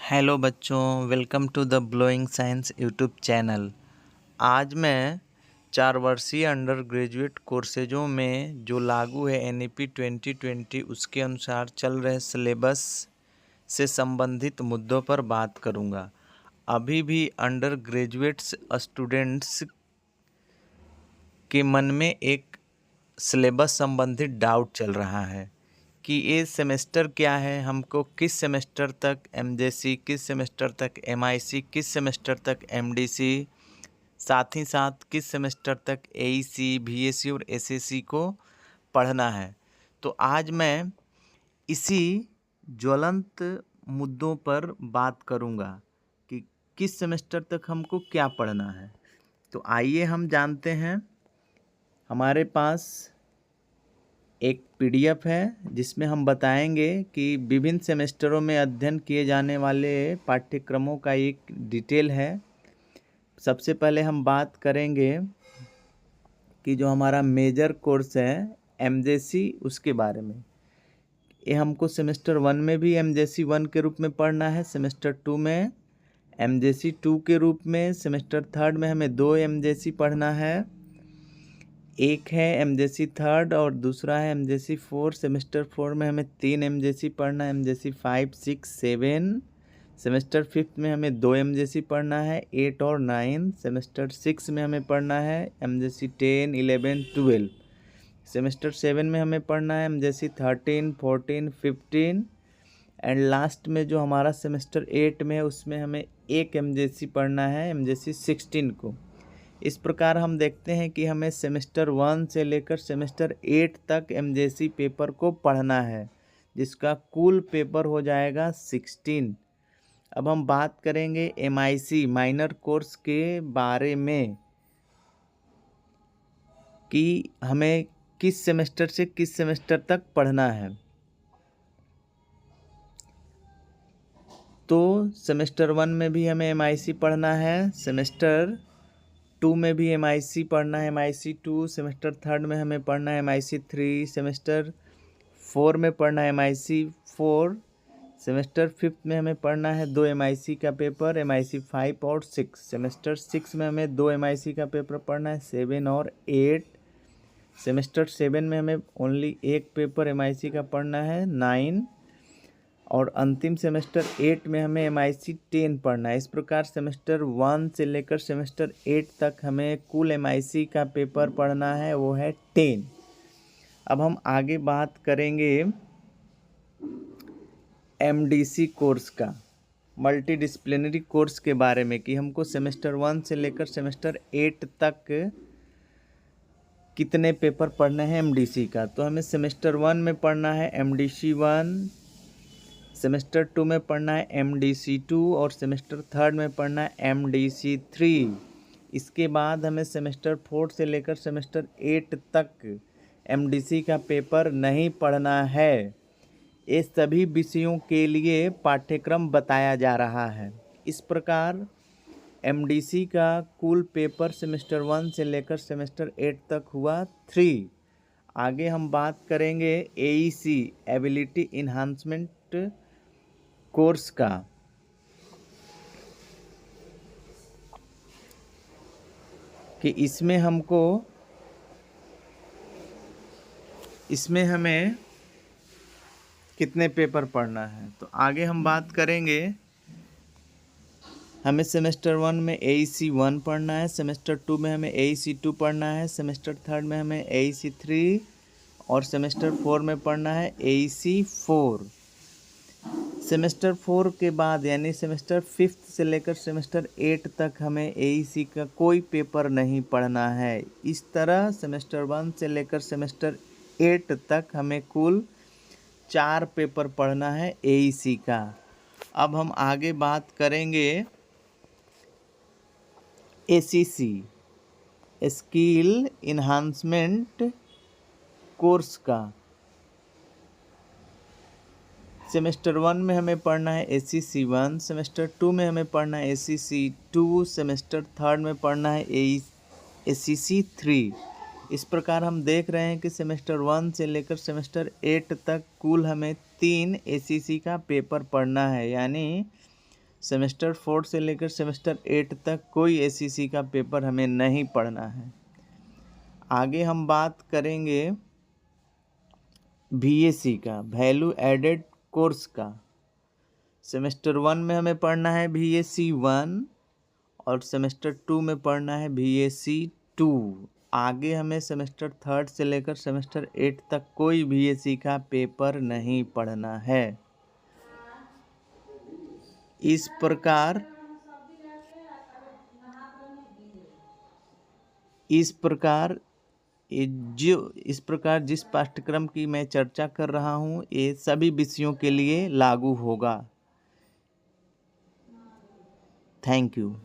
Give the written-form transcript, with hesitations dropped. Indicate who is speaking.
Speaker 1: Hello बच्चों, welcome to the blowing science YouTube channel. आज मैं 4 वर्षीय अंडर ग्रेजुएट कोर्सेजों में जो लागू है एनईपी 2020 उसके अनुसार चल रहे सिलेबस से संबंधित मुद्दों पर बात करूंगा। अभी भी अंडर ग्रेजुएट्स स्टूडेंट्स के मन में एक सिलेबस संबंधित डाउट चल रहा है कि ये सेमेस्टर क्या है, हमको किस सेमेस्टर तक एमजेसी, किस सेमेस्टर तक एमआईसी, किस सेमेस्टर तक एमडीसी, साथ ही साथ किस सेमेस्टर तक एईसी, वीएसी और एसएससी को पढ़ना है। तो आज मैं इसी ज्वलंत मुद्दों पर बात करूंगा कि किस सेमेस्टर तक हमको क्या पढ़ना है। तो आइए हम जानते हैं। हमारे पास एक पीडीएफ है जिसमें हम बताएंगे कि विभिन्न सेमेस्टरों में अध्ययन किए जाने वाले पाठ्यक्रमों का एक डिटेल है। सबसे पहले हम बात करेंगे कि जो हमारा मेजर कोर्स है एमजेसी, उसके बारे में। ये हमको सेमेस्टर 1 में भी एमजेसी 1 के रूप में पढ़ना है, सेमेस्टर 2 में एमजेसी 2 के रूप में, सेमेस्टर 3 में हमें 2 एमजेसी पढ़ना है। एक है एमजेसी 3 और दूसरा है एमजेसी 4। सेमेस्टर 4 में हमें 3 एमजेसी पढ़ना है, एमजेसी 5, 6, 7। सेमेस्टर 5 में हमें 2 एमजेसी पढ़ना है, 8 और 9। सेमेस्टर 6 में हमें पढ़ना है एमजेसी 10, 11, 12। सेमेस्टर 7 में हमें पढ़ना है एमजेसी 13, 14, 15। एंड लास्ट में जो हमारा सेमेस्टर 8 में है उसमें हमें एक एमजेसी पढ़ना है, एमजेसी 16 को। इस प्रकार हम देखते हैं कि हमें सेमेस्टर 1 से लेकर सेमेस्टर 8 तक एमजेसी पेपर को पढ़ना है, जिसका कुल पेपर हो जाएगा 16। अब हम बात करेंगे एमआईसी माइनर कोर्स के बारे में कि हमें किस सेमेस्टर से किस सेमेस्टर तक पढ़ना है। तो सेमेस्टर 1 में भी हमें एमआईसी पढ़ना है, सेमेस्टर 2 में भी एमआईसी पढ़ना है, एमआईसी 2। सेमेस्टर 3 में हमें पढ़ना है एमआईसी 3। सेमेस्टर 4 में पढ़ना है एमआईसी 4। सेमेस्टर 5 में हमें पढ़ना है 2 एमआईसी का पेपर, एमआईसी 5 और 6। सेमेस्टर 6 में हमें 2 एमआईसी का पेपर पढ़ना है, 7 और 8। सेमेस्टर 7 में हमें ओनली एक पेपर एमआईसी का पढ़ना है, 9। और अंतिम सेमेस्टर 8 में हमें एमआईसी 10 पढ़ना है। इस प्रकार सेमेस्टर 1 से लेकर सेमेस्टर 8 तक हमें कुल एमआईसी का पेपर पढ़ना है, वो है 10। अब हम आगे बात करेंगे एमडीसी कोर्स का, मल्टी डिसिप्लिनरी कोर्स के बारे में, कि हमको सेमेस्टर 1 से लेकर सेमेस्टर 8 तक कितने पेपर पढ़ने हैं एमडीसी का। तो हमें सेमेस्टर 1 में पढ़ना है एमडीसी 1, सेमेस्टर 2 में पढ़ना है एमडीसी 2 और सेमेस्टर 3 में पढ़ना है एमडीसी 3। इसके बाद हमें सेमेस्टर 4 से लेकर सेमेस्टर 8 तक एमडीसी का पेपर नहीं पढ़ना है। ये सभी विषयों के लिए पाठ्यक्रम बताया जा रहा है। इस प्रकार एमडीसी का कुल पेपर सेमेस्टर 1 से लेकर सेमेस्टर 8 तक हुआ 3। आगे हम बात करेंगे एईसी एबिलिटी इन्हांसमेंट कोर्स का, कि इसमें हमें कितने पेपर पढ़ना है। तो आगे हम बात करेंगे, हमें सेमेस्टर 1 में एईसी 1 पढ़ना है, सेमेस्टर 2 में हमें एईसी 2 पढ़ना है, सेमेस्टर 3 में हमें एईसी 3 और सेमेस्टर 4 में पढ़ना है एईसी 4। सेमेस्टर 4 के बाद यानी सेमेस्टर 5 से लेकर सेमेस्टर 8 तक हमें एईसी का कोई पेपर नहीं पढ़ना है। इस तरह सेमेस्टर 1 से लेकर सेमेस्टर 8 तक हमें कुल 4 पेपर पढ़ना है एईसी का। अब हम आगे बात करेंगे एसीसी स्किल इन्हांसमेंट कोर्स का। सेमेस्टर 1 में हमें पढ़ना है एसीसी 1, सेमेस्टर 2 में हमें पढ़ना है एसीसी 2, सेमेस्टर 3 में पढ़ना है एसीसी 3। इस प्रकार हम देख रहे हैं कि सेमेस्टर 1 से लेकर सेमेस्टर 8 तक कुल हमें 3 एसीसी का पेपर पढ़ना है, यानी सेमेस्टर 4 से लेकर सेमेस्टर 8 तक कोई एसईसी का पेपर हमें नहीं पढ़ना है। आगे हम बात करेंगे VAC का, वैल्यू एडेड कोर्स का। सेमेस्टर 1 में हमें पढ़ना है VAC 1 और सेमेस्टर 2 में पढ़ना है VAC 2। आगे हमें सेमेस्टर 3 से लेकर सेमेस्टर 8 तक कोई VAC का पेपर नहीं पढ़ना है। इस प्रकार जिस पाठ्यक्रम की मैं चर्चा कर रहा हूँ ये सभी विषयों के लिए लागू होगा। Thank you.